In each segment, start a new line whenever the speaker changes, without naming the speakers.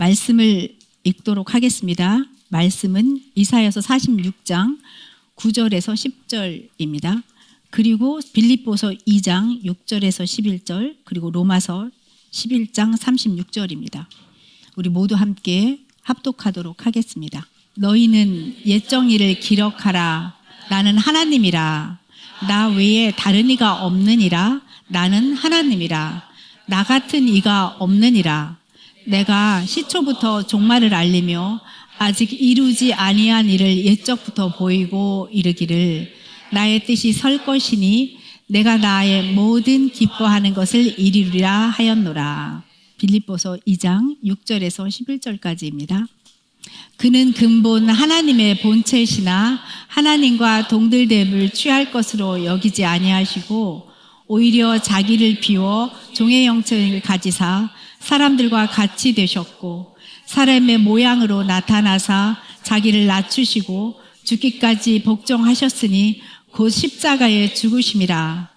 말씀을 읽도록 하겠습니다. 말씀은 이사야서 46장 9절에서 10절입니다. 그리고 빌립보서 2장 6절에서 11절, 그리고 로마서 11장 36절입니다. 우리 모두 함께 합독하도록 하겠습니다. 너희는 옛 정의를 기록하라. 나는 하나님이라. 나 외에 다른 이가 없느니라. 나는 하나님이라. 나 같은 이가 없느니라. 내가 시초부터 종말을 알리며 아직 이루지 아니한 일을 옛적부터 보이고 이르기를 나의 뜻이 설 것이니 내가 나의 모든 기뻐하는 것을 이루리라 하였노라. 빌립보서 2장 6절에서 11절까지입니다. 그는 근본 하나님의 본체시나 하나님과 동들됨을 취할 것으로 여기지 아니하시고 오히려 자기를 비워 종의 형체를 가지사 사람들과 같이 되셨고 사람의 모양으로 나타나사 자기를 낮추시고 죽기까지 복종하셨으니 곧 십자가에 죽으심이라.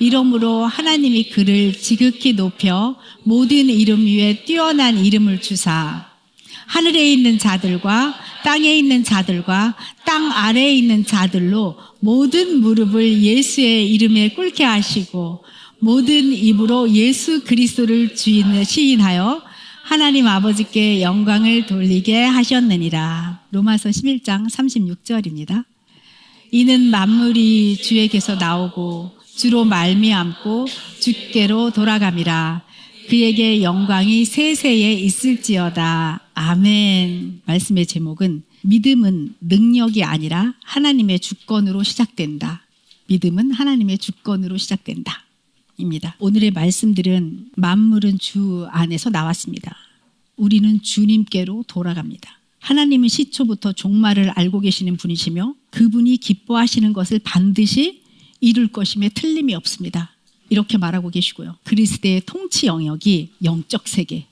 이러므로 하나님이 그를 지극히 높여 모든 이름 위에 뛰어난 이름을 주사 하늘에 있는 자들과 땅에 있는 자들과 땅 아래에 있는 자들로 모든 무릎을 예수의 이름에 꿇게 하시고 모든 입으로 예수 그리스도를 주인을 시인하여 하나님 아버지께 영광을 돌리게 하셨느니라. 로마서 11장 36절입니다. 이는 만물이 주에게서 나오고 주로 말미암고 주께로 돌아감이라. 그에게 영광이 세세에 있을지어다. 아멘. 말씀의 제목은 믿음은 능력이 아니라 하나님의 주권으로 시작된다. 믿음은 하나님의 주권으로 시작된다. 입니다. 오늘의 말씀들은 만물은 주 안에서 나왔습니다. 우리는 주님께로 돌아갑니다. 하나님은 시초부터 종말을 알고 계시는 분이시며 그분이 기뻐하시는 것을 반드시 이룰 것임에 틀림이 없습니다. 이렇게 말하고 계시고요. 그리스도의 통치 영역이 영적 세계,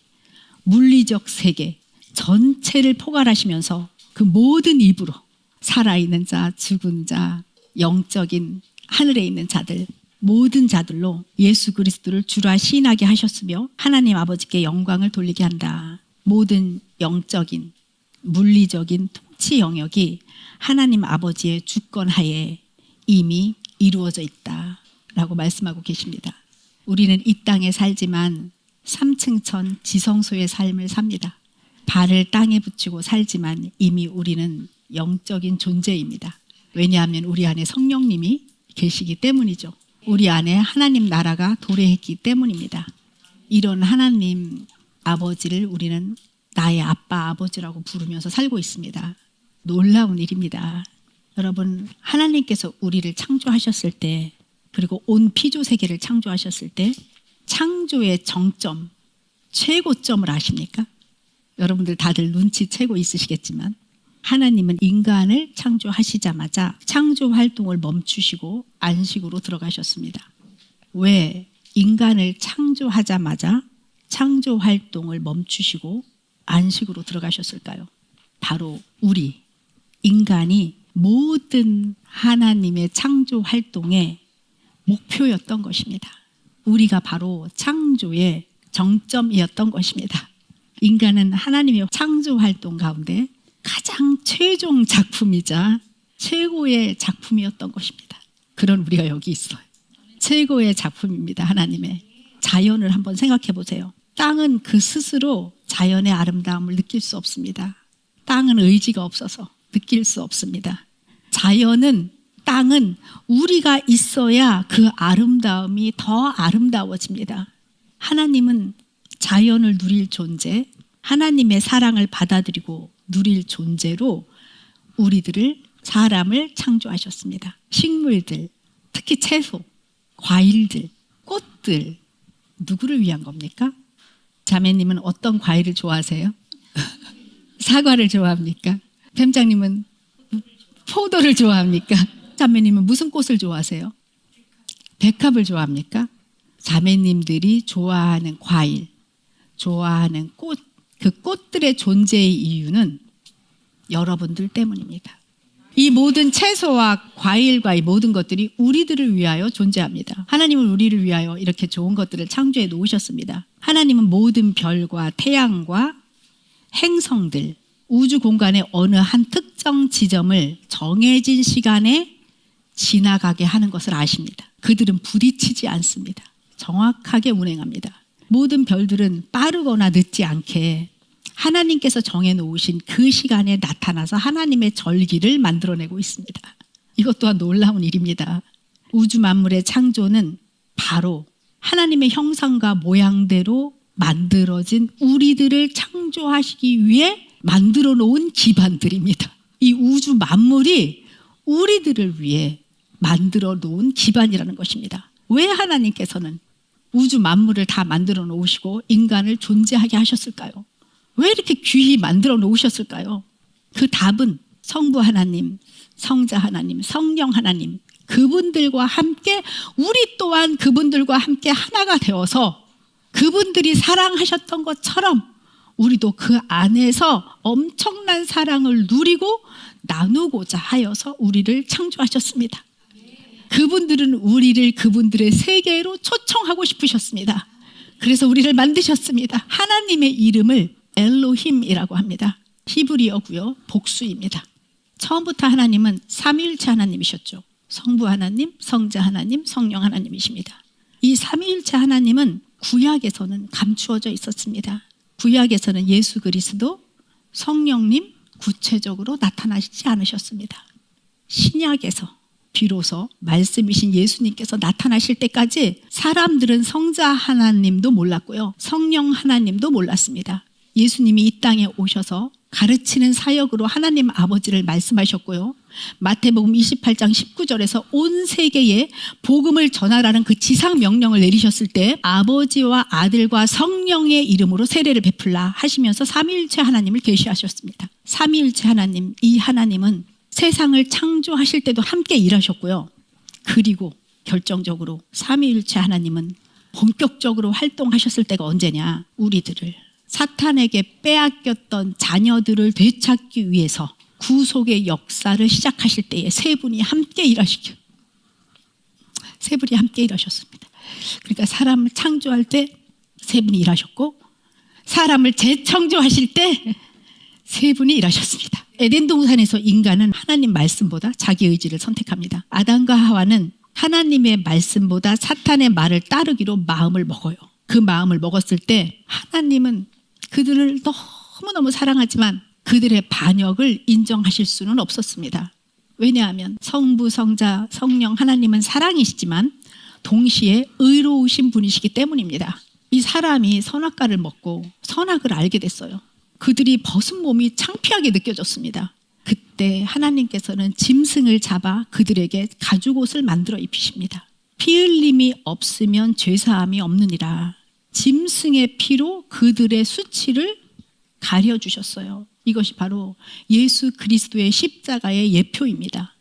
물리적 세계 전체를 포괄하시면서 그 모든 입으로 살아있는 자, 죽은 자, 영적인 하늘에 있는 자들 모든 자들로 예수 그리스도를 주라 시인하게 하셨으며 하나님 아버지께 영광을 돌리게 한다. 모든 영적인 물리적인 통치 영역이 하나님 아버지의 주권 하에 이미 이루어져 있다라고 말씀하고 계십니다. 우리는 이 땅에 살지만 3층 천 지성소의 삶을 삽니다. 발을 땅에 붙이고 살지만 이미 우리는 영적인 존재입니다. 왜냐하면 우리 안에 성령님이 계시기 때문이죠. 우리 안에 하나님 나라가 도래했기 때문입니다. 이런 하나님 아버지를 우리는 나의 아빠 아버지라고 부르면서 살고 있습니다. 놀라운 일입니다. 여러분, 하나님께서 우리를 창조하셨을 때 그리고 온 피조 세계를 창조하셨을 때 창조의 정점, 최고점을 아십니까? 여러분들 다들 눈치채고 있으시겠지만 하나님은 인간을 창조하시자마자 창조 활동을 멈추시고 안식으로 들어가셨습니다. 왜 인간을 창조하자마자 창조 활동을 멈추시고 안식으로 들어가셨을까요? 바로 우리 인간이 모든 하나님의 창조 활동의 목표였던 것입니다. 우리가 바로 창조의 정점이었던 것입니다. 인간은 하나님의 창조 활동 가운데 가장 최종 작품이자 최고의 작품이었던 것입니다. 그런 우리가 여기 있어요. 최고의 작품입니다. 하나님의. 자연을 한번 생각해 보세요. 땅은 그 스스로 자연의 아름다움을 느낄 수 없습니다. 땅은 의지가 없어서 느낄 수 없습니다. 자연은 땅은 우리가 있어야 그 아름다움이 더 아름다워집니다. 하나님은 자연을 누릴 존재, 하나님의 사랑을 받아들이고 누릴 존재로 우리들을 사람을 창조하셨습니다. 식물들, 특히 채소, 과일들, 꽃들 누구를 위한 겁니까? 자매님은 어떤 과일을 좋아하세요? 사과를 좋아합니까? 뱀장님은 포도를 좋아합니까? 자매님은 무슨 꽃을 좋아하세요? 백합을 좋아합니까? 자매님들이 좋아하는 과일, 좋아하는 꽃, 그 꽃들의 존재의 이유는 여러분들 때문입니다. 이 모든 채소와 과일과 이 모든 것들이 우리들을 위하여 존재합니다. 하나님은 우리를 위하여 이렇게 좋은 것들을 창조해 놓으셨습니다. 하나님은 모든 별과 태양과 행성들, 우주 공간의 어느 한 특정 지점을 정해진 시간에 지나가게 하는 것을 아십니다. 그들은 부딪히지 않습니다. 정확하게 운행합니다. 모든 별들은 빠르거나 늦지 않게 하나님께서 정해놓으신 그 시간에 나타나서 하나님의 절기를 만들어내고 있습니다. 이것 또한 놀라운 일입니다. 우주 만물의 창조는 바로 하나님의 형상과 모양대로 만들어진 우리들을 창조하시기 위해 만들어 놓은 기반들입니다. 이 우주 만물이 우리들을 위해 만들어 놓은 기반이라는 것입니다. 왜 하나님께서는 우주 만물을 다 만들어 놓으시고 인간을 존재하게 하셨을까요? 왜 이렇게 귀히 만들어 놓으셨을까요? 그 답은 성부 하나님, 성자 하나님, 성령 하나님, 그분들과 함께 우리 또한 그분들과 함께 하나가 되어서 그분들이 사랑하셨던 것처럼 우리도 그 안에서 엄청난 사랑을 누리고 나누고자 하여서 우리를 창조하셨습니다. 그분들은 우리를 그분들의 세계로 초청하고 싶으셨습니다. 그래서 우리를 만드셨습니다. 하나님의 이름을 엘로힘이라고 합니다. 히브리어고요. 복수입니다. 처음부터 하나님은 삼위일체 하나님이셨죠. 성부 하나님, 성자 하나님, 성령 하나님이십니다. 이 삼위일체 하나님은 구약에서는 감추어져 있었습니다. 구약에서는 예수 그리스도, 성령님 구체적으로 나타나시지 않으셨습니다. 신약에서 비로소 말씀이신 예수님께서 나타나실 때까지 사람들은 성자 하나님도 몰랐고요. 성령 하나님도 몰랐습니다. 예수님이 이 땅에 오셔서 가르치는 사역으로 하나님 아버지를 말씀하셨고요. 마태복음 28장 19절에서 온 세계에 복음을 전하라는 그 지상 명령을 내리셨을 때 아버지와 아들과 성령의 이름으로 세례를 베풀라 하시면서 삼위일체 하나님을 계시하셨습니다. 삼위일체 하나님, 이 하나님은 세상을 창조하실 때도 함께 일하셨고요. 그리고 결정적으로 삼위일체 하나님은 본격적으로 활동하셨을 때가 언제냐? 우리들을 사탄에게 빼앗겼던 자녀들을 되찾기 위해서 구속의 역사를 시작하실 때에 세 분이 함께 일하셨습니다. 그러니까 사람을 창조할 때 세 분이 일하셨고 사람을 재창조하실 때 세 분이 일하셨습니다. 에덴 동산에서 인간은 하나님 말씀보다 자기 의지를 선택합니다. 아담과 하와는 하나님의 말씀보다 사탄의 말을 따르기로 마음을 먹어요. 그 마음을 먹었을 때 하나님은 그들을 너무너무 사랑하지만 그들의 반역을 인정하실 수는 없었습니다. 왜냐하면 성부, 성자, 성령 하나님은 사랑이시지만 동시에 의로우신 분이시기 때문입니다. 이 사람이 선악과를 먹고 선악을 알게 됐어요. 그들이 벗은 몸이 창피하게 느껴졌습니다. 그때 하나님께서는 짐승을 잡아 그들에게 가죽옷을 만들어 입히십니다. 피 흘림이 없으면 죄사함이 없느니라. 짐승의 피로 그들의 수치를 가려주셨어요. 이것이 바로 예수 그리스도의 십자가의 예표입니다.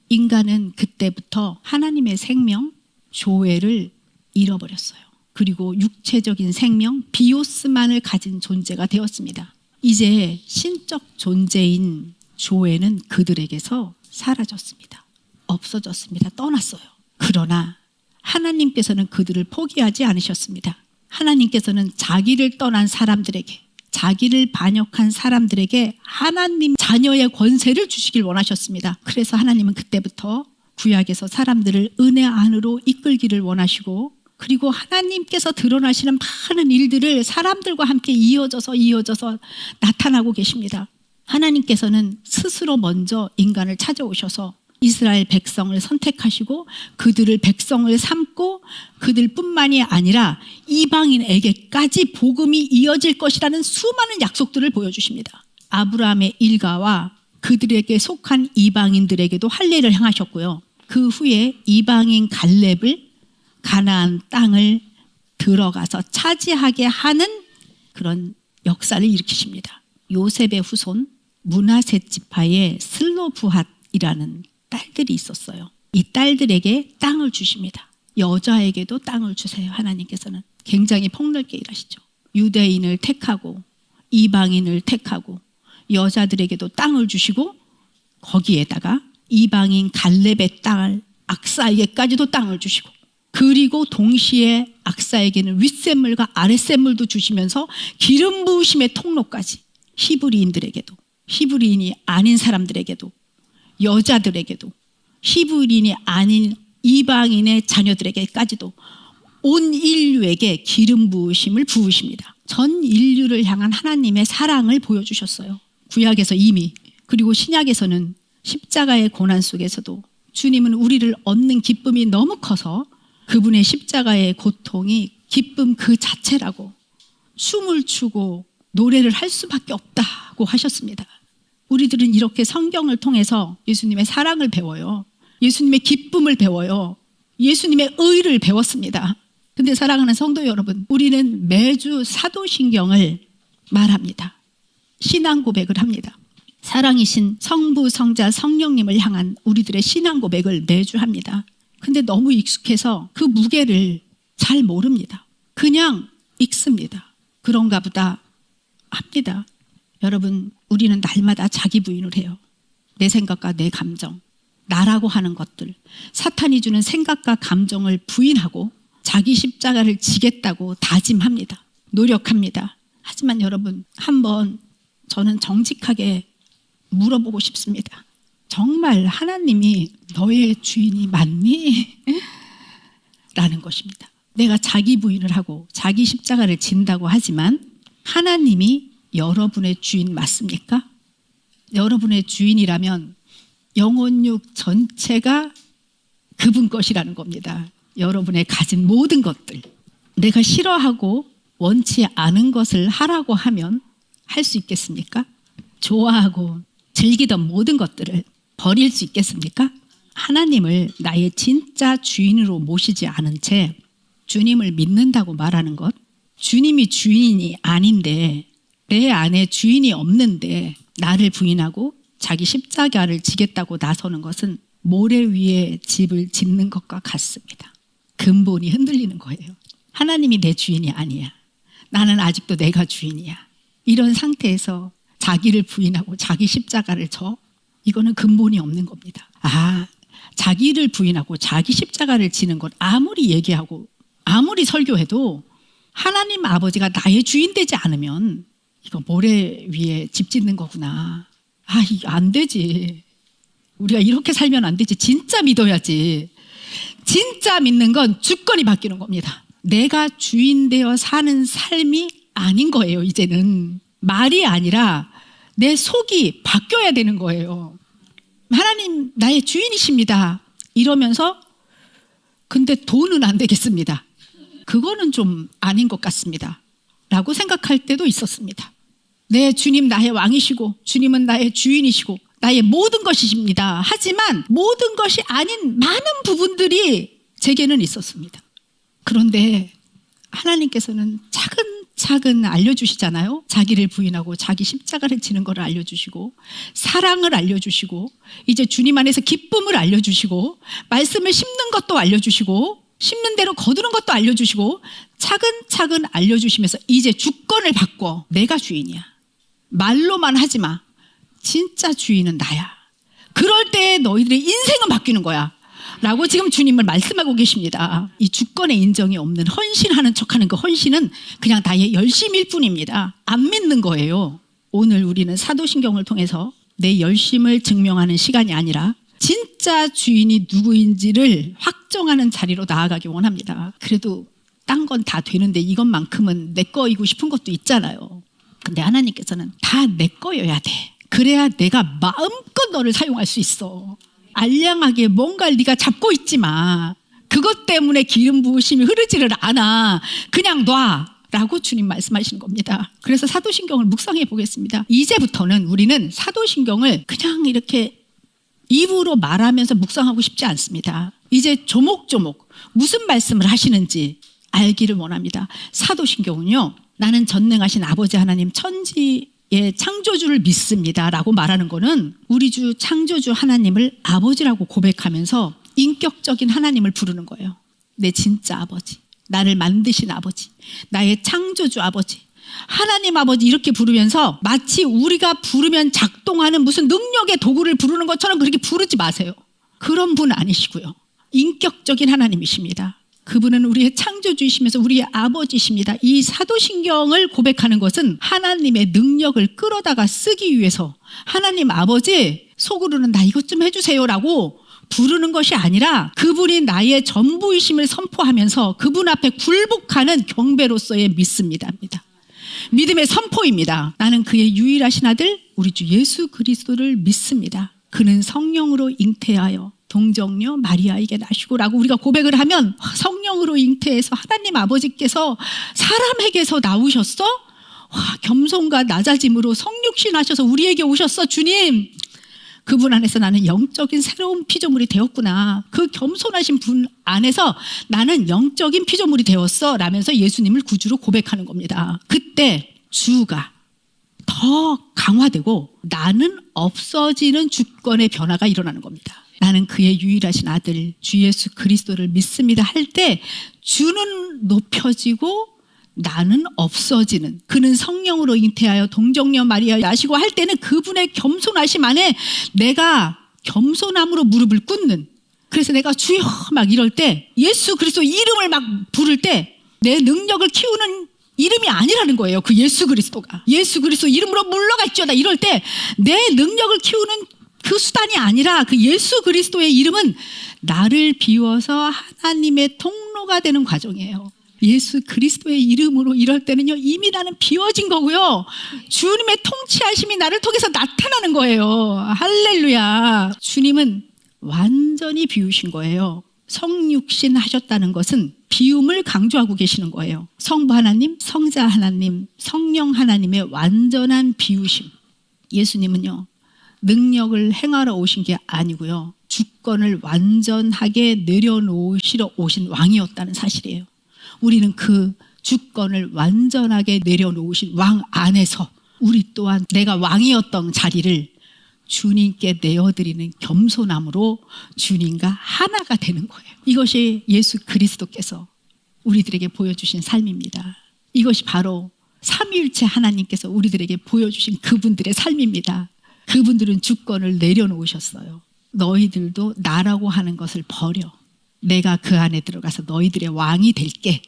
인간은 그때부터 하나님의 생명, 조회를 잃어버렸어요. 그리고 육체적인 생명, 비오스만을 가진 존재가 되었습니다. 이제 신적 존재인 조회는 그들에게서 사라졌습니다. 없어졌습니다. 떠났어요. 그러나 하나님께서는 그들을 포기하지 않으셨습니다. 하나님께서는 자기를 떠난 사람들에게, 자기를 반역한 사람들에게 하나님 자녀의 권세를 주시길 원하셨습니다. 그래서 하나님은 그때부터 구약에서 사람들을 은혜 안으로 이끌기를 원하시고, 그리고 하나님께서 드러나시는 많은 일들을 사람들과 함께 이어져서 나타나고 계십니다. 하나님께서는 스스로 먼저 인간을 찾아오셔서 이스라엘 백성을 선택하시고 그들을 백성을 삼고 그들뿐만이 아니라 이방인에게까지 복음이 이어질 것이라는 수많은 약속들을 보여주십니다. 아브라함의 일가와 그들에게 속한 이방인들에게도 할례를 행하셨고요. 그 후에 이방인 갈렙을 가나안 땅을 들어가서 차지하게 하는 그런 역사를 일으키십니다. 요셉의 후손 므낫세 지파의 슬로브핫이라는 딸들이 있었어요. 이 딸들에게 땅을 주십니다. 여자에게도 땅을 주세요. 하나님께서는 굉장히 폭넓게 일하시죠. 유대인을 택하고 이방인을 택하고 여자들에게도 땅을 주시고 거기에다가 이방인 갈렙의 땅을 악사에게까지도 땅을 주시고, 그리고 동시에 악사에게는 윗샘물과 아랫샘물도 주시면서 기름 부으심의 통로까지, 히브리인들에게도, 히브리인이 아닌 사람들에게도, 여자들에게도, 히브리인이 아닌 이방인의 자녀들에게까지도 온 인류에게 기름 부으심을 부으십니다. 전 인류를 향한 하나님의 사랑을 보여주셨어요. 구약에서 이미, 그리고 신약에서는 십자가의 고난 속에서도 주님은 우리를 얻는 기쁨이 너무 커서 그분의 십자가의 고통이 기쁨 그 자체라고 춤을 추고 노래를 할 수밖에 없다고 하셨습니다. 우리들은 이렇게 성경을 통해서 예수님의 사랑을 배워요. 예수님의 기쁨을 배워요. 예수님의 의를 배웠습니다. 근데 사랑하는 성도 여러분, 우리는 매주 사도신경을 말합니다. 신앙 고백을 합니다. 사랑이신 성부, 성자, 성령님을 향한 우리들의 신앙 고백을 매주 합니다. 근데 너무 익숙해서 그 무게를 잘 모릅니다. 그냥 읽습니다. 그런가 보다 합니다. 여러분, 우리는 날마다 자기 부인을 해요. 내 생각과 내 감정, 나라고 하는 것들, 사탄이 주는 생각과 감정을 부인하고 자기 십자가를 지겠다고 다짐합니다. 노력합니다. 하지만 여러분, 한번 저는 정직하게 물어보고 싶습니다. 정말 하나님이 너의 주인이 맞니? 라는 것입니다. 내가 자기 부인을 하고 자기 십자가를 진다고 하지만 하나님이 여러분의 주인 맞습니까? 여러분의 주인이라면 영혼육 전체가 그분 것이라는 겁니다. 여러분의 가진 모든 것들, 내가 싫어하고 원치 않은 것을 하라고 하면 할 수 있겠습니까? 좋아하고 즐기던 모든 것들을 버릴 수 있겠습니까? 하나님을 나의 진짜 주인으로 모시지 않은 채 주님을 믿는다고 말하는 것, 주님이 주인이 아닌데 내 안에 주인이 없는데 나를 부인하고 자기 십자가를 지겠다고 나서는 것은 모래 위에 집을 짓는 것과 같습니다. 근본이 흔들리는 거예요. 하나님이 내 주인이 아니야. 나는 아직도 내가 주인이야. 이런 상태에서 자기를 부인하고 자기 십자가를 져? 이거는 근본이 없는 겁니다. 자기를 부인하고 자기 십자가를 지는 것 아무리 얘기하고 아무리 설교해도 하나님 아버지가 나의 주인 되지 않으면 이거 모래 위에 집 짓는 거구나. 이거 안 되지. 우리가 이렇게 살면 안 되지. 진짜 믿어야지. 진짜 믿는 건 주권이 바뀌는 겁니다. 내가 주인 되어 사는 삶이 아닌 거예요. 이제는 말이 아니라 내 속이 바뀌어야 되는 거예요. 하나님 나의 주인이십니다. 이러면서 근데 돈은 안 되겠습니다. 그거는 좀 아닌 것 같습니다. 라고 생각할 때도 있었습니다. 네, 주님 나의 왕이시고 주님은 나의 주인이시고 나의 모든 것이십니다. 하지만 모든 것이 아닌 많은 부분들이 제게는 있었습니다. 그런데 하나님께서는 차근차근 알려주시잖아요. 자기를 부인하고 자기 십자가를 지는 것을 알려주시고 사랑을 알려주시고 이제 주님 안에서 기쁨을 알려주시고 말씀을 심는 것도 알려주시고 심는 대로 거두는 것도 알려주시고 차근차근 알려주시면서 이제 주권을 바꿔. 내가 주인이야. 말로만 하지 마. 진짜 주인은 나야. 그럴 때 너희들의 인생은 바뀌는 거야. 라고 지금 주님을 말씀하고 계십니다. 이 주권의 인정이 없는 헌신하는 척하는 그 헌신은 그냥 나의 열심일 뿐입니다. 안 믿는 거예요. 오늘 우리는 사도신경을 통해서 내 열심을 증명하는 시간이 아니라 진짜 주인이 누구인지를 확정하는 자리로 나아가기 원합니다. 그래도 딴 건 다 되는데 이것만큼은 내 거이고 싶은 것도 있잖아요. 근데 하나님께서는 다 내 거여야 돼. 그래야 내가 마음껏 너를 사용할 수 있어. 알량하게 뭔가를 네가 잡고 있지 마. 그것 때문에 기름 부으심이 흐르지를 않아. 그냥 놔. 라고 주님 말씀하시는 겁니다. 그래서 사도신경을 묵상해 보겠습니다. 이제부터는 우리는 사도신경을 그냥 이렇게 입으로 말하면서 묵상하고 싶지 않습니다. 이제 조목조목 무슨 말씀을 하시는지 알기를 원합니다. 사도신경은요, 나는 전능하신 아버지 하나님 천지의 창조주를 믿습니다 라고 말하는 거는 우리 주 창조주 하나님을 아버지라고 고백하면서 인격적인 하나님을 부르는 거예요. 내 진짜 아버지, 나를 만드신 아버지, 나의 창조주 아버지, 하나님 아버지 이렇게 부르면서 마치 우리가 부르면 작동하는 무슨 능력의 도구를 부르는 것처럼 그렇게 부르지 마세요. 그런 분 아니시고요. 인격적인 하나님이십니다. 그분은 우리의 창조주이시면서 우리의 아버지십니다. 이 사도신경을 고백하는 것은 하나님의 능력을 끌어다가 쓰기 위해서 하나님 아버지 속으로는 나 이것 좀 해주세요라고 부르는 것이 아니라 그분이 나의 전부이심을 선포하면서 그분 앞에 굴복하는 경배로서의 믿습니다. 믿음의 선포입니다. 나는 그의 유일하신 아들 우리 주 예수 그리스도를 믿습니다. 그는 성령으로 잉태하여 동정녀 마리아에게 나시고라고 우리가 고백을 하면 성령으로 잉태해서 하나님 아버지께서 사람에게서 나오셨어? 와, 겸손과 낮아짐으로 성육신 하셔서 우리에게 오셨어. 주님, 그분 안에서 나는 영적인 새로운 피조물이 되었구나. 그 겸손하신 분 안에서 나는 영적인 피조물이 되었어 라면서 예수님을 구주로 고백하는 겁니다. 그때 주가 더 강화되고 나는 없어지는 주권의 변화가 일어나는 겁니다. 나는 그의 유일하신 아들 주 예수 그리스도를 믿습니다 할 때 주는 높여지고 나는 없어지는, 그는 성령으로 잉태하여 동정녀 마리아 나시고 할 때는 그분의 겸손하심 안에 내가 겸손함으로 무릎을 꿇는, 그래서 내가 주여 막 이럴 때 예수 그리스도 이름을 막 부를 때 내 능력을 키우는 이름이 아니라는 거예요. 그 예수 그리스도가 예수 그리스도 이름으로 물러갈지어다 이럴 때 내 능력을 키우는 그 수단이 아니라 그 예수 그리스도의 이름은 나를 비워서 하나님의 통로가 되는 과정이에요. 예수 그리스도의 이름으로 이럴 때는요 이미 나는 비워진 거고요. 주님의 통치하심이 나를 통해서 나타나는 거예요. 할렐루야. 주님은 완전히 비우신 거예요. 성육신 하셨다는 것은 비움을 강조하고 계시는 거예요. 성부 하나님, 성자 하나님, 성령 하나님의 완전한 비우심. 예수님은요 능력을 행하러 오신 게 아니고요 주권을 완전하게 내려놓으시러 오신 왕이었다는 사실이에요. 우리는 그 주권을 완전하게 내려놓으신 왕 안에서 우리 또한 내가 왕이었던 자리를 주님께 내어드리는 겸손함으로 주님과 하나가 되는 거예요. 이것이 예수 그리스도께서 우리들에게 보여주신 삶입니다. 이것이 바로 삼위일체 하나님께서 우리들에게 보여주신 그분들의 삶입니다. 그분들은 주권을 내려놓으셨어요. 너희들도 나라고 하는 것을 버려. 내가 그 안에 들어가서 너희들의 왕이 될게.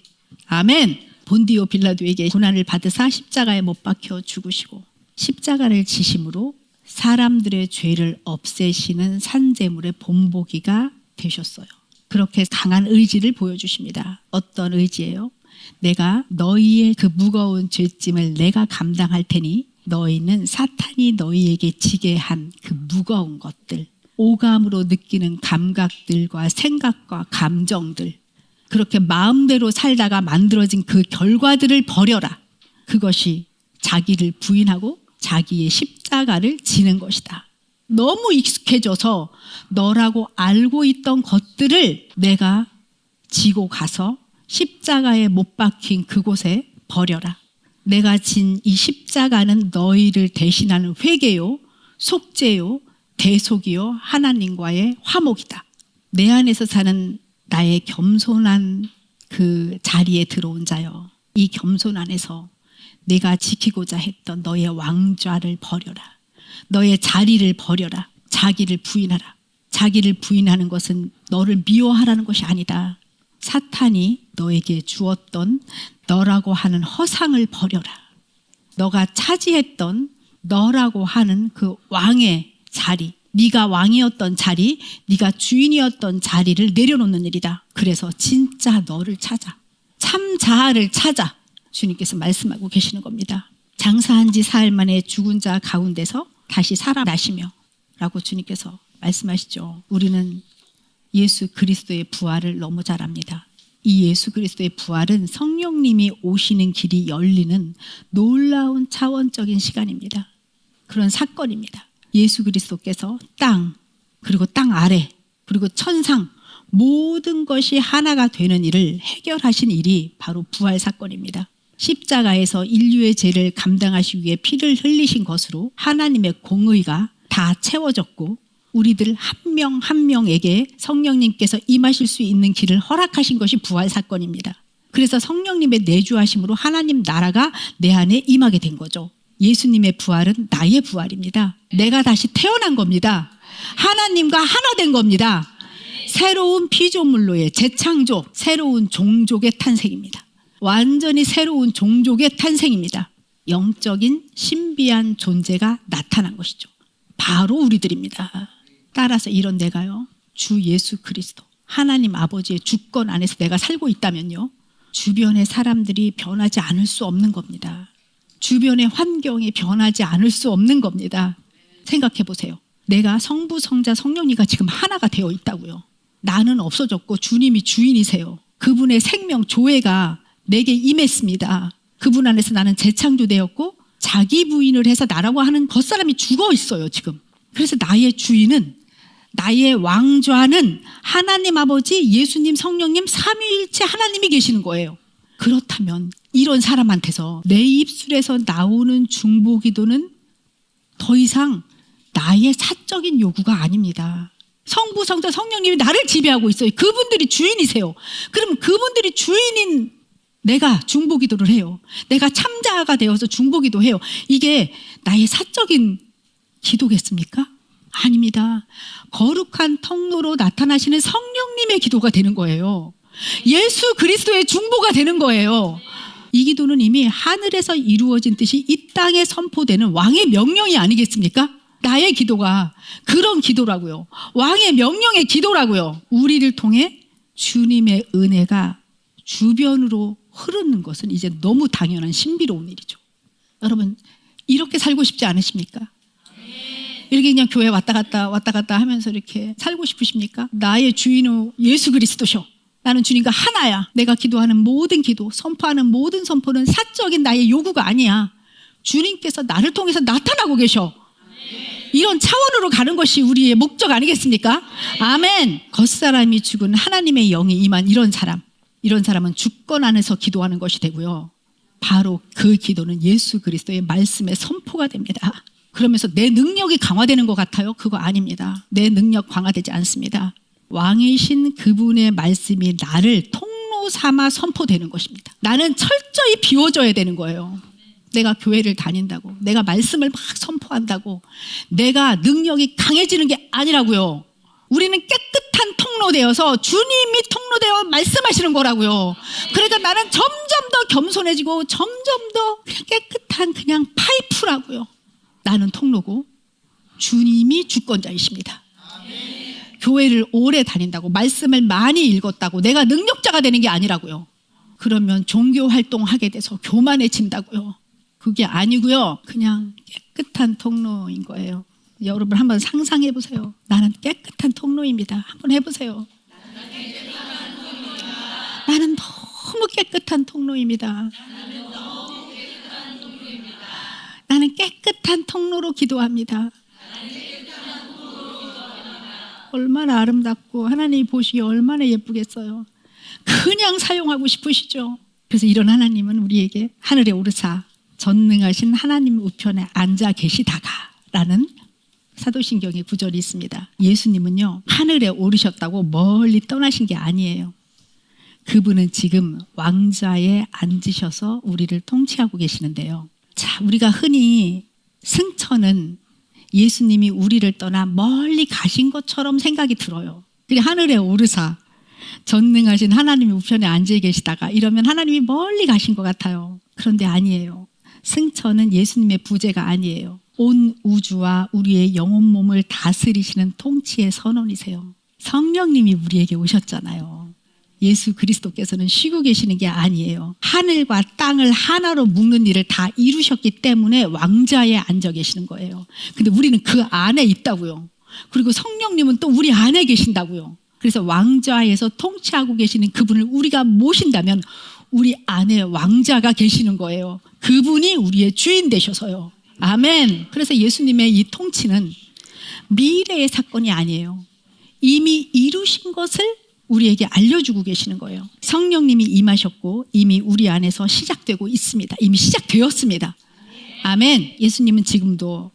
아멘. 본디오 빌라도에게 고난을 받으사 십자가에 못 박혀 죽으시고 십자가를 지심으로 사람들의 죄를 없애시는 산제물의 본보기가 되셨어요. 그렇게 강한 의지를 보여주십니다. 어떤 의지예요? 내가 너희의 그 무거운 죄짐을 내가 감당할 테니 너희는 사탄이 너희에게 지게 한 그 무거운 것들, 오감으로 느끼는 감각들과 생각과 감정들, 그렇게 마음대로 살다가 만들어진 그 결과들을 버려라. 그것이 자기를 부인하고 자기의 십자가를 지는 것이다. 너무 익숙해져서 너라고 알고 있던 것들을 내가 지고 가서 십자가에 못 박힌 그곳에 버려라. 내가 진 이 십자가는 너희를 대신하는 회개요, 속죄요, 대속이요, 하나님과의 화목이다. 내 안에서 사는 나의 겸손한 그 자리에 들어온 자여, 이 겸손 안에서 내가 지키고자 했던 너의 왕좌를 버려라. 너의 자리를 버려라. 자기를 부인하라. 자기를 부인하는 것은 너를 미워하라는 것이 아니다. 사탄이 너에게 주었던 너라고 하는 허상을 버려라. 너가 차지했던 너라고 하는 그 왕의 자리, 네가 왕이었던 자리, 네가 주인이었던 자리를 내려놓는 일이다. 그래서 진짜 너를 찾아, 참 자아를 찾아 주님께서 말씀하고 계시는 겁니다. 장사한 지 사흘 만에 죽은 자 가운데서 다시 살아나시며 라고 주님께서 말씀하시죠. 우리는 예수 그리스도의 부활을 너무 잘 압니다. 이 예수 그리스도의 부활은 성령님이 오시는 길이 열리는 놀라운 차원적인 시간입니다. 그런 사건입니다. 예수 그리스도께서 땅, 그리고 땅 아래, 그리고 천상 모든 것이 하나가 되는 일을 해결하신 일이 바로 부활 사건입니다. 십자가에서 인류의 죄를 감당하시기 위해 피를 흘리신 것으로 하나님의 공의가 다 채워졌고 우리들 한 명 한 명에게 성령님께서 임하실 수 있는 길을 허락하신 것이 부활 사건입니다. 그래서 성령님의 내주하심으로 하나님 나라가 내 안에 임하게 된 거죠. 예수님의 부활은 나의 부활입니다. 내가 다시 태어난 겁니다. 하나님과 하나 된 겁니다. 새로운 피조물로의 재창조, 새로운 종족의 탄생입니다. 완전히 새로운 종족의 탄생입니다. 영적인 신비한 존재가 나타난 것이죠. 바로 우리들입니다. 따라서 이런 내가요, 주 예수 그리스도 하나님 아버지의 주권 안에서 내가 살고 있다면요, 주변의 사람들이 변하지 않을 수 없는 겁니다. 주변의 환경이 변하지 않을 수 없는 겁니다. 생각해 보세요. 내가 성부, 성자, 성령님과 지금 하나가 되어 있다고요. 나는 없어졌고 주님이 주인이세요. 그분의 생명 조회가 내게 임했습니다. 그분 안에서 나는 재창조되었고 자기 부인을 해서 나라고 하는 겉사람이 죽어 있어요 지금. 그래서 나의 주인은, 나의 왕좌는 하나님 아버지, 예수님, 성령님, 삼위일체 하나님이 계시는 거예요. 그렇다면 이런 사람한테서 내 입술에서 나오는 중보기도는 더 이상 나의 사적인 요구가 아닙니다. 성부, 성자, 성령님이 나를 지배하고 있어요. 그분들이 주인이세요. 그럼 그분들이 주인인 내가 중보기도를 해요. 내가 참자가 되어서 중보기도 해요. 이게 나의 사적인 기도겠습니까? 아닙니다. 거룩한 통로로 나타나시는 성령님의 기도가 되는 거예요. 예수 그리스도의 중보가 되는 거예요. 이 기도는 이미 하늘에서 이루어진 뜻이 이 땅에 선포되는 왕의 명령이 아니겠습니까? 나의 기도가 그런 기도라고요. 왕의 명령의 기도라고요. 우리를 통해 주님의 은혜가 주변으로 흐르는 것은 이제 너무 당연한 신비로운 일이죠. 여러분, 이렇게 살고 싶지 않으십니까? 이렇게 그냥 교회 왔다 갔다 하면서 이렇게 살고 싶으십니까? 나의 주인은 예수 그리스도셔. 나는 주님과 하나야. 내가 기도하는 모든 기도, 선포하는 모든 선포는 사적인 나의 요구가 아니야. 주님께서 나를 통해서 나타나고 계셔. 이런 차원으로 가는 것이 우리의 목적 아니겠습니까? 아멘. 겉사람이 죽은 하나님의 영이 임한 이런 사람은 주권 안에서 기도하는 것이 되고요. 바로 그 기도는 예수 그리스도의 말씀의 선포가 됩니다. 그러면서 내 능력이 강화되는 것 같아요? 그거 아닙니다. 내 능력 강화되지 않습니다. 왕이신 그분의 말씀이 나를 통로 삼아 선포되는 것입니다. 나는 철저히 비워져야 되는 거예요. 내가 교회를 다닌다고, 내가 말씀을 막 선포한다고 내가 능력이 강해지는 게 아니라고요. 우리는 깨끗한 통로되어서 주님이 통로되어 말씀하시는 거라고요. 그러니까 나는 점점 더 겸손해지고 점점 더 그냥 깨끗한 그냥 파이프라고요. 나는 통로고 주님이 주권자이십니다. 교회를 오래 다닌다고, 말씀을 많이 읽었다고 내가 능력자가 되는 게 아니라고요. 그러면 종교 활동하게 돼서 교만해진다고요. 그게 아니고요. 그냥 깨끗한 통로인 거예요. 여러분 한번 상상해 보세요. 나는 깨끗한 통로입니다. 한번 해보세요. 나는 너무 깨끗한 통로입니다. 나는 깨끗한 통로로 기도합니다. 얼마나 아름답고 하나님이 보시기에 얼마나 예쁘겠어요. 그냥 사용하고 싶으시죠. 그래서 이런 하나님은 우리에게 하늘에 오르사 전능하신 하나님 우편에 앉아 계시다가 라는 사도신경의 구절이 있습니다. 예수님은요, 하늘에 오르셨다고 멀리 떠나신 게 아니에요. 그분은 지금 왕좌에 앉으셔서 우리를 통치하고 계시는데요. 자, 우리가 흔히 승천은 예수님이 우리를 떠나 멀리 가신 것처럼 생각이 들어요. 그게 하늘에 오르사 전능하신 하나님이 우편에 앉아 계시다가 이러면 하나님이 멀리 가신 것 같아요. 그런데 아니에요. 승천은 예수님의 부재가 아니에요. 온 우주와 우리의 영혼 몸을 다스리시는 통치의 선언이세요. 성령님이 우리에게 오셨잖아요. 예수 그리스도께서는 쉬고 계시는 게 아니에요. 하늘과 땅을 하나로 묶는 일을 다 이루셨기 때문에 왕좌에 앉아 계시는 거예요. 근데 우리는 그 안에 있다고요. 그리고 성령님은 또 우리 안에 계신다고요. 그래서 왕좌에서 통치하고 계시는 그분을 우리가 모신다면 우리 안에 왕자가 계시는 거예요. 그분이 우리의 주인 되셔서요. 아멘. 그래서 예수님의 이 통치는 미래의 사건이 아니에요. 이미 이루신 것을 우리에게 알려주고 계시는 거예요. 성령님이 임하셨고 이미 우리 안에서 시작되고 있습니다. 이미 시작되었습니다. 아멘. 예수님은 지금도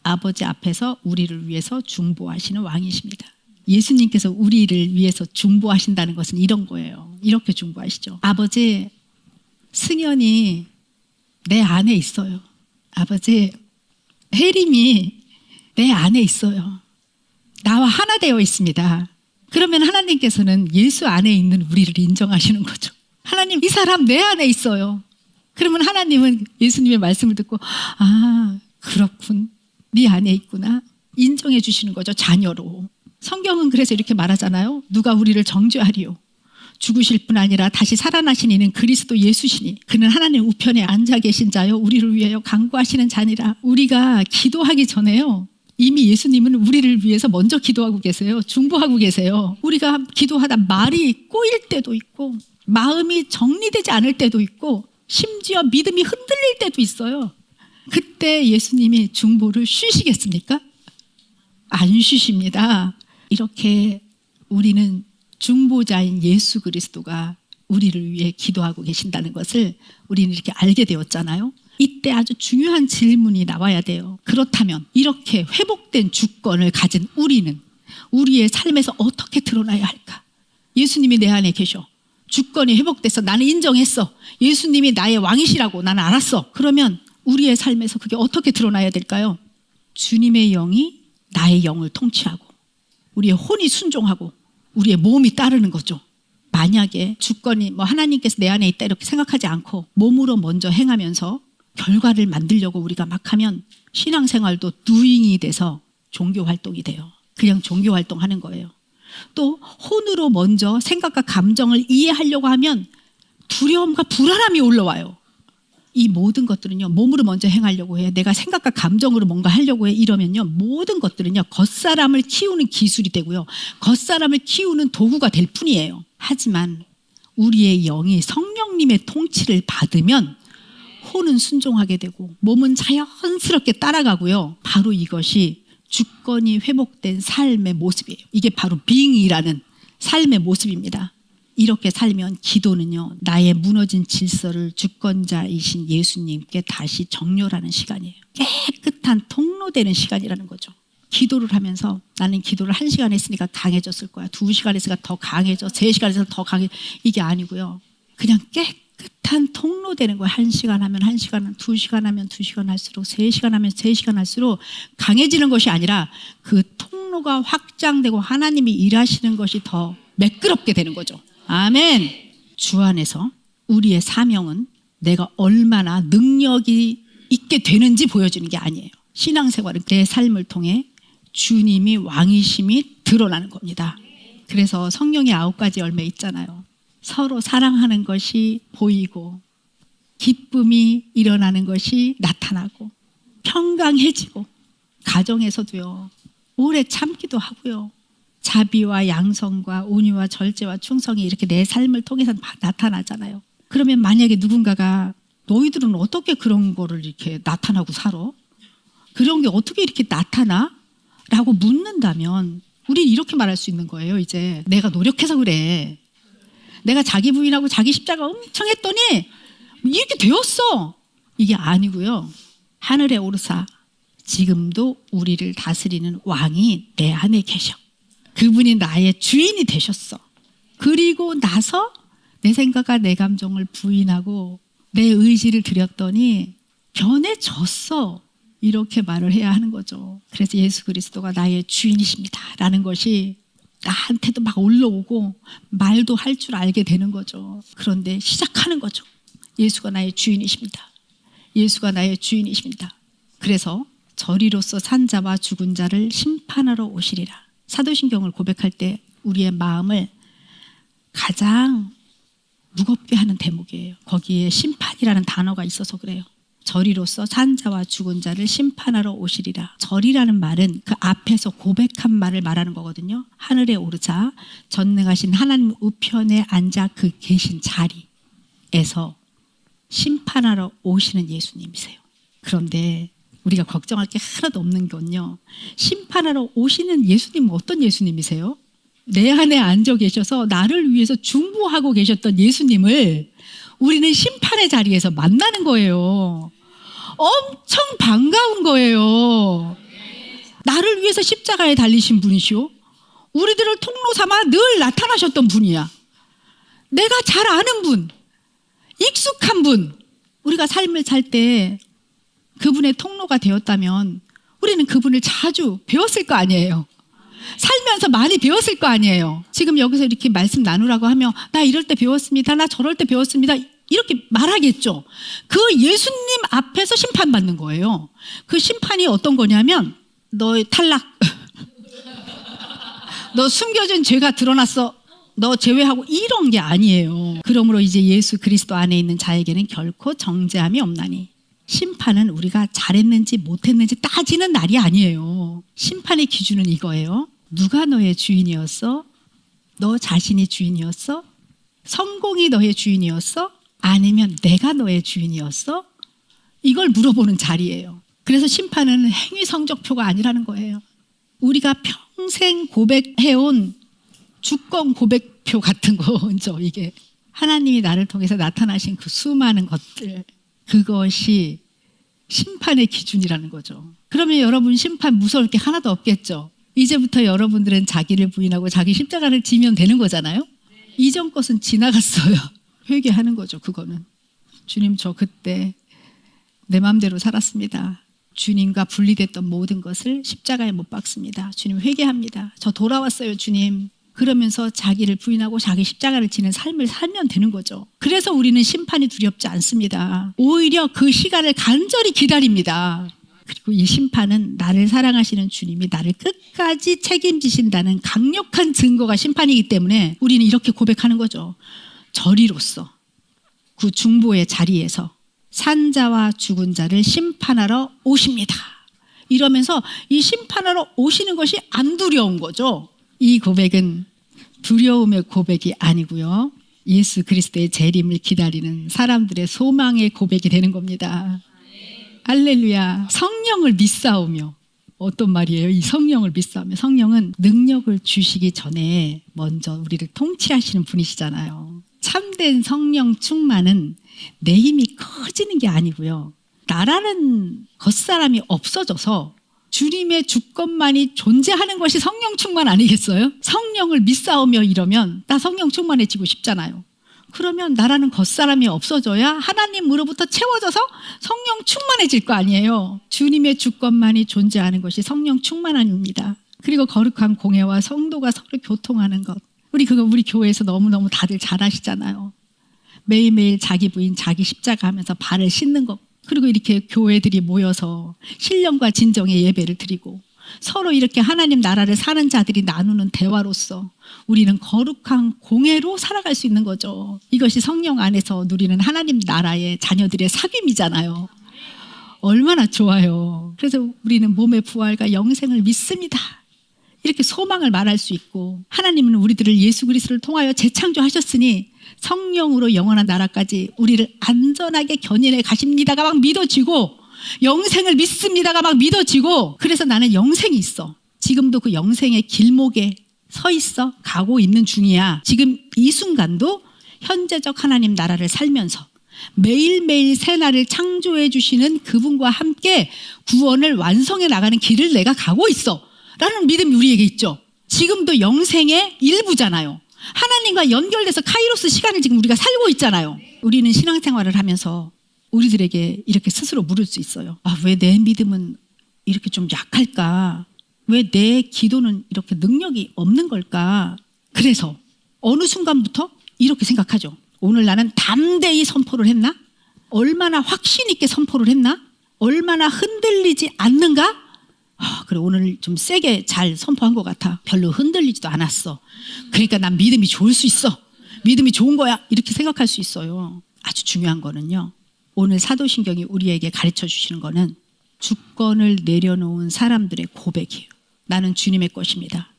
아버지 앞에서 우리를 위해서 중보하시는 왕이십니다. 예수님께서 우리를 위해서 중보하신다는 것은 이런 거예요. 이렇게 중보하시죠. 아버지, 승현이 내 안에 있어요. 아버지, 혜림이 내 안에 있어요. 나와 하나 되어 있습니다. 그러면 하나님께서는 예수 안에 있는 우리를 인정하시는 거죠. 하나님, 이 사람 내 안에 있어요. 그러면 하나님은 예수님의 말씀을 듣고 아, 그렇군. 네 안에 있구나. 인정해 주시는 거죠. 자녀로. 성경은 그래서 이렇게 말하잖아요. 누가 우리를 정죄하리요. 죽으실 뿐 아니라 다시 살아나신 이는 그리스도 예수시니 그는 하나님 우편에 앉아 계신 자요 우리를 위하여 간구하시는 자니라. 우리가 기도하기 전에요, 이미 예수님은 우리를 위해서 먼저 기도하고 계세요. 중보하고 계세요. 우리가 기도하다 말이 꼬일 때도 있고 마음이 정리되지 않을 때도 있고 심지어 믿음이 흔들릴 때도 있어요. 그때 예수님이 중보를 쉬시겠습니까? 안 쉬십니다. 이렇게 우리는 중보자인 예수 그리스도가 우리를 위해 기도하고 계신다는 것을 우리는 이렇게 알게 되었잖아요. 이때 아주 중요한 질문이 나와야 돼요. 그렇다면 이렇게 회복된 주권을 가진 우리는 우리의 삶에서 어떻게 드러나야 할까? 예수님이 내 안에 계셔. 주권이 회복돼서 나는 인정했어. 예수님이 나의 왕이시라고 나는 알았어. 그러면 우리의 삶에서 그게 어떻게 드러나야 될까요? 주님의 영이 나의 영을 통치하고 우리의 혼이 순종하고 우리의 몸이 따르는 거죠. 만약에 주권이 하나님께서 내 안에 있다 이렇게 생각하지 않고 몸으로 먼저 행하면서 결과를 만들려고 우리가 막 하면 신앙생활도 doing이 돼서 종교활동이 돼요. 그냥 종교활동하는 거예요. 또 혼으로 먼저 생각과 감정을 이해하려고 하면 두려움과 불안함이 올라와요. 이 모든 것들은요, 몸으로 먼저 행하려고 해. 내가 생각과 감정으로 뭔가 하려고 해. 이러면요, 모든 것들은요, 겉사람을 키우는 기술이 되고요, 겉사람을 키우는 도구가 될 뿐이에요. 하지만 우리의 영이 성령님의 통치를 받으면 혼은 순종하게 되고 몸은 자연스럽게 따라가고요. 바로 이것이 주권이 회복된 삶의 모습이에요. 이게 바로 being이라는 삶의 모습입니다. 이렇게 살면 기도는요, 나의 무너진 질서를 주권자이신 예수님께 다시 정렬하는 시간이에요. 깨끗한 통로되는 시간이라는 거죠. 기도를 하면서 나는 기도를 1시간 했으니까 강해졌을 거야, 2시간 했으니까 더 강해져, 3시간 했으니까 더 강해, 이게 아니고요. 그냥 깨끗한 통로되는 거예요. 1시간 하면 1시간, 2시간 하면 2시간 할수록, 3시간 하면 3시간 할수록 강해지는 것이 아니라 그 통로가 확장되고 하나님이 일하시는 것이 더 매끄럽게 되는 거죠. 아멘. 주 안에서 우리의 사명은 내가 얼마나 능력이 있게 되는지 보여주는 게 아니에요. 신앙생활은 내 삶을 통해 주님이 왕이심이 드러나는 겁니다. 그래서 성령의 9가지 열매 있잖아요. 서로 사랑하는 것이 보이고 기쁨이 일어나는 것이 나타나고 평강해지고 가정에서도요, 오래 참기도 하고요, 자비와 양성과 온유와 절제와 충성이 이렇게 내 삶을 통해서 나타나잖아요. 그러면 만약에 누군가가 너희들은 어떻게 그런 거를 이렇게 나타나고 살아? 그런 게 어떻게 이렇게 나타나? 라고 묻는다면 우리는 이렇게 말할 수 있는 거예요. 이제 내가 노력해서 그래. 내가 자기 부인하고 자기 십자가 엄청 했더니 이렇게 되었어. 이게 아니고요. 하늘에 오르사 지금도 우리를 다스리는 왕이 내 안에 계셔. 그분이 나의 주인이 되셨어. 그리고 나서 내 생각과 내 감정을 부인하고 내 의지를 드렸더니 변해졌어. 이렇게 말을 해야 하는 거죠. 그래서 예수 그리스도가 나의 주인이십니다 라는 것이 나한테도 막 올라오고 말도 할 줄 알게 되는 거죠. 그런데 시작하는 거죠. 예수가 나의 주인이십니다. 예수가 나의 주인이십니다. 그래서 저리로서 산 자와 죽은 자를 심판하러 오시리라. 사도신경을 고백할 때 우리의 마음을 가장 무겁게 하는 대목이에요. 거기에 심판이라는 단어가 있어서 그래요. 저리로서 산 자와 죽은 자를 심판하러 오시리라. 절이라는 말은 그 앞에서 고백한 말을 말하는 거거든요. 하늘에 오르자 전능하신 하나님 우편에 앉아 그 계신 자리에서 심판하러 오시는 예수님이세요. 그런데 우리가 걱정할 게 하나도 없는 건요, 심판하러 오시는 예수님은 어떤 예수님이세요? 내 안에 앉아 계셔서 나를 위해서 중보하고 계셨던 예수님을 우리는 심판의 자리에서 만나는 거예요. 엄청 반가운 거예요. 나를 위해서 십자가에 달리신 분이시오. 우리들을 통로 삼아 늘 나타나셨던 분이야. 내가 잘 아는 분, 익숙한 분. 우리가 삶을 살 때 그분의 통로가 되었다면 우리는 그분을 자주 배웠을 거 아니에요. 살면서 많이 배웠을 거 아니에요. 지금 여기서 이렇게 말씀 나누라고 하면 나 이럴 때 배웠습니다. 나 저럴 때 배웠습니다. 이렇게 말하겠죠. 그 예수님 앞에서 심판받는 거예요. 그 심판이 어떤 거냐면 너의 탈락. 너 숨겨진 죄가 드러났어. 너 제외하고 이런 게 아니에요. 그러므로 이제 예수 그리스도 안에 있는 자에게는 결코 정죄함이 없나니 심판은 우리가 잘했는지 못했는지 따지는 날이 아니에요. 심판의 기준은 이거예요. 누가 너의 주인이었어? 너 자신이 주인이었어? 성공이 너의 주인이었어? 아니면 내가 너의 주인이었어? 이걸 물어보는 자리예요. 그래서 심판은 행위 성적표가 아니라는 거예요. 우리가 평생 고백해온 주권 고백표 같은 거죠. 이게 하나님이 나를 통해서 나타나신 그 수많은 것들, 그것이 심판의 기준이라는 거죠. 그러면 여러분 심판 무서울 게 하나도 없겠죠. 이제부터 여러분들은 자기를 부인하고 자기 십자가를 지면 되는 거잖아요. 이전 것은 지나갔어요. 회개하는 거죠. 그거는 주님, 저 그때 내 마음대로 살았습니다. 주님과 분리됐던 모든 것을 십자가에 못 박습니다. 주님, 회개합니다. 저 돌아왔어요, 주님. 그러면서 자기를 부인하고 자기 십자가를 지는 삶을 살면 되는 거죠. 그래서 우리는 심판이 두렵지 않습니다. 오히려 그 시간을 간절히 기다립니다. 그리고 이 심판은 나를 사랑하시는 주님이 나를 끝까지 책임지신다는 강력한 증거가 심판이기 때문에 우리는 이렇게 고백하는 거죠. 저리로서 그 중보의 자리에서 산자와 죽은 자를 심판하러 오십니다. 이러면서 이 심판하러 오시는 것이 안 두려운 거죠. 이 고백은 두려움의 고백이 아니고요. 예수 그리스도의 재림을 기다리는 사람들의 소망의 고백이 되는 겁니다. 할렐루야. 성령을 믿사오며, 어떤 말이에요? 이 성령을 믿사오며. 성령은 능력을 주시기 전에 먼저 우리를 통치하시는 분이시잖아요. 참된 성령 충만은 내 힘이 커지는 게 아니고요. 나라는 겉사람이 없어져서 주님의 주권만이 존재하는 것이 성령 충만 아니겠어요? 성령을 믿사오며 이러면 나 성령 충만해지고 싶잖아요. 그러면 나라는 겉사람이 없어져야 하나님으로부터 채워져서 성령 충만해질 거 아니에요. 주님의 주권만이 존재하는 것이 성령 충만함입니다. 그리고 거룩한 공예와 성도가 서로 교통하는 것. 우리 교회에서 너무너무 다들 잘 아시잖아요. 매일매일 자기 부인 자기 십자가 하면서 발을 씻는 것. 그리고 이렇게 교회들이 모여서 신령과 진정의 예배를 드리고 서로 이렇게 하나님 나라를 사는 자들이 나누는 대화로서 우리는 거룩한 공예로 살아갈 수 있는 거죠. 이것이 성령 안에서 누리는 하나님 나라의 자녀들의 사귐이잖아요. 얼마나 좋아요. 그래서 우리는 몸의 부활과 영생을 믿습니다. 이렇게 소망을 말할 수 있고, 하나님은 우리들을 예수 그리스도를 통하여 재창조하셨으니 성령으로 영원한 나라까지 우리를 안전하게 견인해 가십니다가 막 믿어지고, 영생을 믿습니다가 막 믿어지고, 그래서 나는 영생이 있어. 지금도 그 영생의 길목에 서 있어 가고 있는 중이야. 지금 이 순간도 현재적 하나님 나라를 살면서 매일매일 새날을 창조해 주시는 그분과 함께 구원을 완성해 나가는 길을 내가 가고 있어 라는 믿음이 우리에게 있죠. 지금도 영생의 일부잖아요. 하나님과 연결돼서 카이로스 시간을 지금 우리가 살고 있잖아요. 우리는 신앙생활을 하면서 우리들에게 이렇게 스스로 물을 수 있어요. 아, 왜 내 믿음은 이렇게 좀 약할까? 왜 내 기도는 이렇게 능력이 없는 걸까? 그래서 어느 순간부터 이렇게 생각하죠. 오늘 나는 담대히 선포를 했나? 얼마나 확신 있게 선포를 했나? 얼마나 흔들리지 않는가? 그래, 오늘 좀 세게 잘 선포한 것 같아. 별로 흔들리지도 않았어. 그러니까 난 믿음이 좋을 수 있어. 믿음이 좋은 거야. 이렇게 생각할 수 있어요. 아주 중요한 거는요, 오늘 사도신경이 우리에게 가르쳐 주시는 거는 주권을 내려놓은 사람들의 고백이에요. 나는 주님의 것입니다.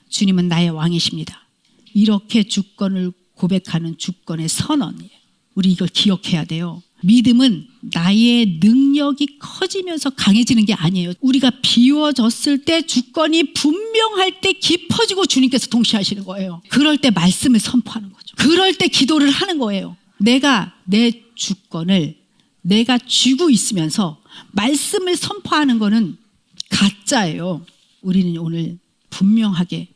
주님은 나의 왕이십니다. 이렇게 주권을 고백하는 주권의 선언이에요. 우리 이걸 기억해야 돼요. 믿음은 나의 능력이 커지면서 강해지는 게 아니에요. 우리가 비워졌을 때, 주권이 분명할 때 깊어지고 주님께서 동시하시는 거예요. 그럴 때 말씀을 선포하는 거죠. 그럴 때 기도를 하는 거예요. 내가 내 주권을 내가 쥐고 있으면서 말씀을 선포하는 거는 가짜예요. 우리는 오늘 분명하게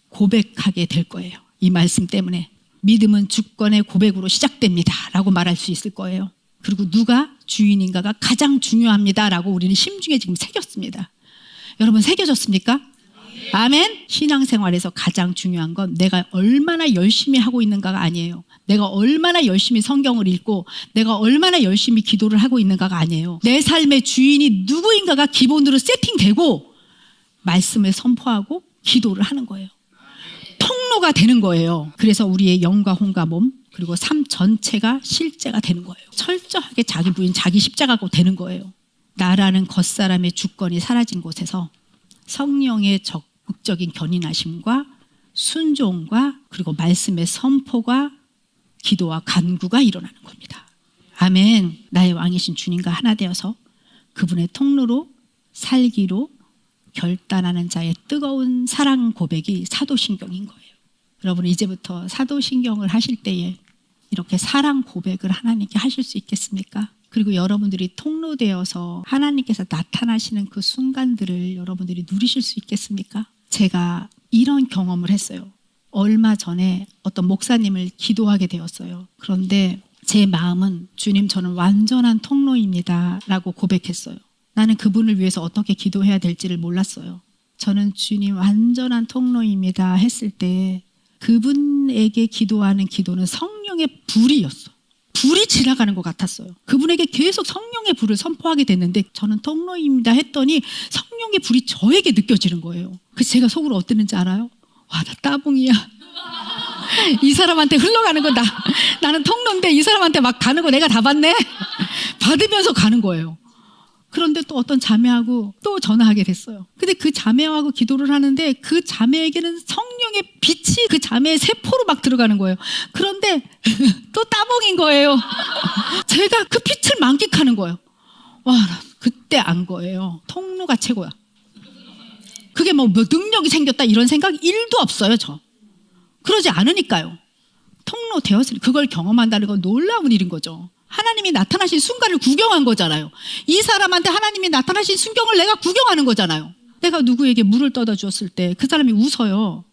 고백하게 될 거예요. 이 말씀 때문에. 믿음은 주권의 고백으로 시작됩니다 라고 말할 수 있을 거예요. 그리고 누가 주인인가가 가장 중요합니다 라고 우리는 심중에 지금 새겼습니다. 여러분, 새겨졌습니까? 아멘. 신앙생활에서 가장 중요한 건 내가 얼마나 열심히 하고 있는가가 아니에요. 내가 얼마나 열심히 성경을 읽고 내가 얼마나 열심히 기도를 하고 있는가가 아니에요. 내 삶의 주인이 누구인가가 기본으로 세팅되고 말씀을 선포하고 기도를 하는 거예요. 통로가 되는 거예요. 그래서 우리의 영과 혼과 몸 그리고 삶 전체가 실제가 되는 거예요. 철저하게 자기 부인 자기 십자가고 되는 거예요. 나라는 겉사람의 주권이 사라진 곳에서 성령의 적극적인 견인하심과 순종과 그리고 말씀의 선포가 기도와 간구가 일어나는 겁니다. 아멘. 나의 왕이신 주님과 하나 되어서 그분의 통로로 살기로 결단하는 자의 뜨거운 사랑 고백이 사도신경인 거예요. 여러분 이제부터 사도신경을 하실 때에 이렇게 사랑 고백을 하나님께 하실 수 있겠습니까? 그리고 여러분들이 통로되어서 하나님께서 나타나시는 그 순간들을 여러분들이 누리실 수 있겠습니까? 제가 이런 경험을 했어요. 얼마 전에 어떤 목사님을 기도하게 되었어요. 그런데 제 마음은 주님 저는 완전한 통로입니다 라고 고백했어요. 나는 그분을 위해서 어떻게 기도해야 될지를 몰랐어요. 저는 주님 완전한 통로입니다 했을 때 그분에게 기도하는 기도는 성령의 불이었어. 불이 지나가는 것 같았어요. 그분에게 계속 성령의 불을 선포하게 됐는데 저는 통로입니다 했더니 성령의 불이 저에게 느껴지는 거예요. 그래서 제가 속으로 어땠는지 알아요? 와, 나 따봉이야. 이 사람한테 흘러가는 거 나는 통로인데 이 사람한테 막 가는 거 내가 다 받네. 받으면서 가는 거예요. 그런데 또 어떤 자매하고 또 전화하게 됐어요. 근데 그 자매하고 기도를 하는데 그 자매에게는 성령의 빛이 그 자매의 세포로 막 들어가는 거예요. 그런데 또 따봉인 거예요. 제가 그 빛을 만끽하는 거예요. 와, 그때 안 거예요. 통로가 최고야. 그게 뭐 능력이 생겼다 이런 생각 1도 없어요. 저 그러지 않으니까요. 통로 되었으니 그걸 경험한다는 건 놀라운 일인 거죠. 하나님이 나타나신 순간을 구경한 거잖아요. 이 사람한테 하나님이 나타나신 순경을 내가 구경하는 거잖아요. 내가 누구에게 물을 떠다 주었을 때 그 사람이 웃어요.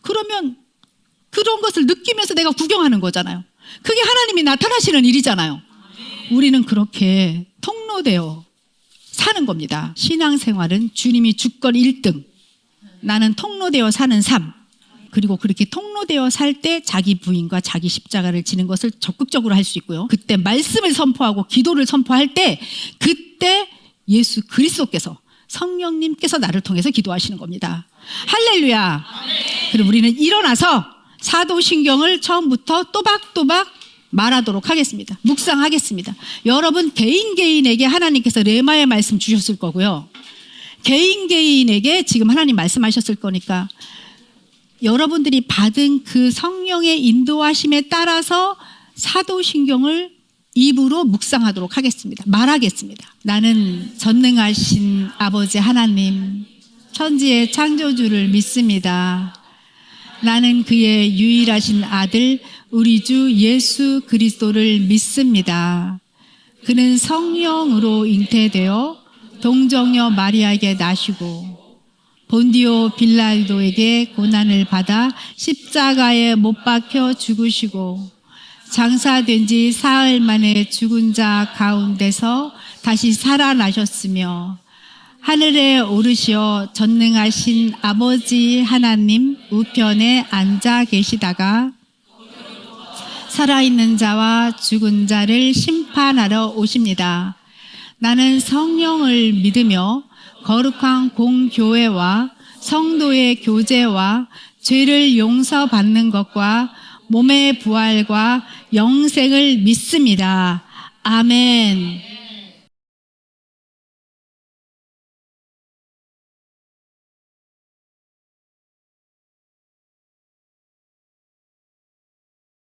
그러면 그런 것을 느끼면서 내가 구경하는 거잖아요. 그게 하나님이 나타나시는 일이잖아요. 우리는 그렇게 통로되어 사는 겁니다. 신앙생활은 주님이 주권 1등, 나는 통로되어 사는 삶, 그리고 그렇게 통로되어 살 때 자기 부인과 자기 십자가를 지는 것을 적극적으로 할 수 있고요. 그때 말씀을 선포하고 기도를 선포할 때 그때 예수 그리스도께서 성령님께서 나를 통해서 기도하시는 겁니다. 할렐루야. 그럼 우리는 일어나서 사도신경을 처음부터 또박또박 말하도록 하겠습니다. 묵상하겠습니다. 여러분 개인에게 하나님께서 레마의 말씀 주셨을 거고요. 개인에게 지금 하나님 말씀하셨을 거니까 여러분들이 받은 그 성령의 인도하심에 따라서 사도신경을 입으로 묵상하도록 하겠습니다. 말하겠습니다. 나는 전능하신 아버지 하나님, 천지의 창조주를 믿습니다. 나는 그의 유일하신 아들 우리 주 예수 그리스도를 믿습니다. 그는 성령으로 잉태되어 동정녀 마리아에게 나시고 본디오 빌라도에게 고난을 받아 십자가에 못 박혀 죽으시고 장사된 지 사흘 만에 죽은 자 가운데서 다시 살아나셨으며 하늘에 오르시어 전능하신 아버지 하나님 우편에 앉아 계시다가 살아있는 자와 죽은 자를 심판하러 오십니다. 나는 성령을 믿으며 거룩한 공교회와 성도의 교제와 죄를 용서받는 것과 몸의 부활과 영생을 믿습니다. 아멘.